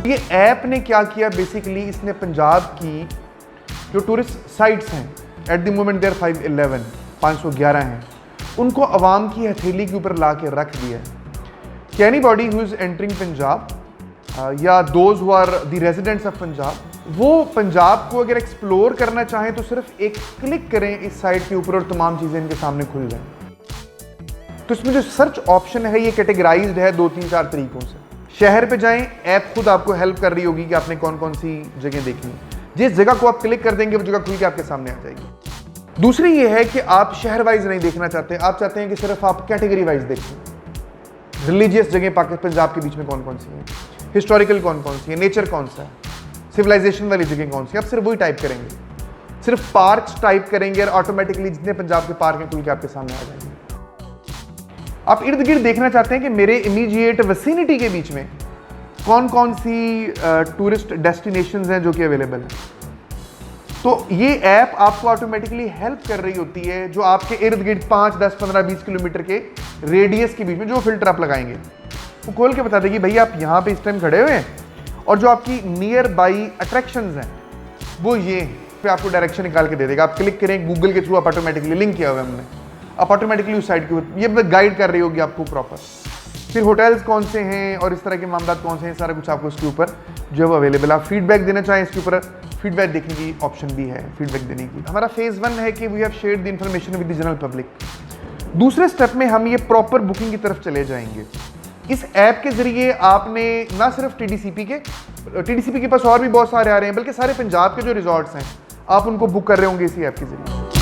ये ऐप ने क्या किया बेसिकली, इसने पंजाब की जो टूरिस्ट साइट्स हैं, एट द मोमेंट देयर 511 हैं, उनको अवाम की हथेली के ऊपर ला के रख दिया है कि anybody who is entering Punjab या those who are the residents of Punjab, वो पंजाब को अगर एक्सप्लोर करना चाहें तो सिर्फ एक क्लिक करें इस साइट के ऊपर और तमाम चीज़ें इनके सामने खुल जाएं। तो इसमें जो सर्च ऑप्शन है ये कैटेगराइज्ड है 2-3-4 तरीकों से। शहर पे जाएं, ऐप खुद आपको हेल्प कर रही होगी कि आपने कौन कौन सी जगह देखनी है। जिस जगह को आप क्लिक कर देंगे वो जगह खुल के आपके सामने आ जाएगी। दूसरी ये है कि आप शहर वाइज नहीं देखना चाहते, आप चाहते हैं कि सिर्फ आप कैटेगरी वाइज देखें। रिलीजियस जगह पाकिस्तान पंजाब के बीच में कौन कौन सी है, हिस्टोरिकल कौन कौन सी है, नेचर कौन सा है, सिविलाइजेशन वाली जगह कौन सी है, आप सिर्फ वही टाइप करेंगे। सिर्फ पार्क्स टाइप करेंगे और ऑटोमेटिकली जितने पंजाब के पार्क हैं खुल के आपके सामने आ जाएंगे। आप इर्द गिर्द देखना चाहते हैं कि मेरे इमीडिएट विसिनिटी के बीच में कौन कौन सी टूरिस्ट डेस्टिनेशंस हैं जो कि अवेलेबल हैं, तो ये ऐप आपको ऑटोमेटिकली हेल्प कर रही होती है जो आपके इर्द गिर्द 5, 10, 15, 20 किलोमीटर के रेडियस के बीच में जो फिल्टर आप लगाएंगे वो खोल के बता देगी भैया आप यहाँ पे इस टाइम खड़े हुए हैं और जो आपकी नियर बाई अट्रैक्शंस हैं वो ये पे आपको डायरेक्शन निकाल के दे देगा। आप क्लिक करें गूगल के थ्रू, आप ऑटोमेटिकली लिंक किया हुआ है हमने, आप ऑटोमेटिकली उस साइट के ये गाइड कर रही होगी आपको प्रॉपर। फिर होटल्स कौन से हैं और इस तरह के मामला कौन से हैं, सारा कुछ आपको इसके ऊपर जो है वो अवेलेबल। आप फीडबैक देना चाहें इसके ऊपर फीडबैक देखने की ऑप्शन भी है, फीडबैक देने की। हमारा फेज़ 1 है कि we have shared the information with the general public. दूसरे स्टेप में हम ये प्रॉपर बुकिंग की तरफ चले जाएंगे। इस ऐप के जरिए आपने ना सिर्फ टीडीसीपी के पास और भी बहुत सारे आ रहे हैं, बल्कि सारे पंजाब के जो रिजॉर्ट्स हैं आप उनको बुक कर रहे होंगे इसी ऐप के जरिए।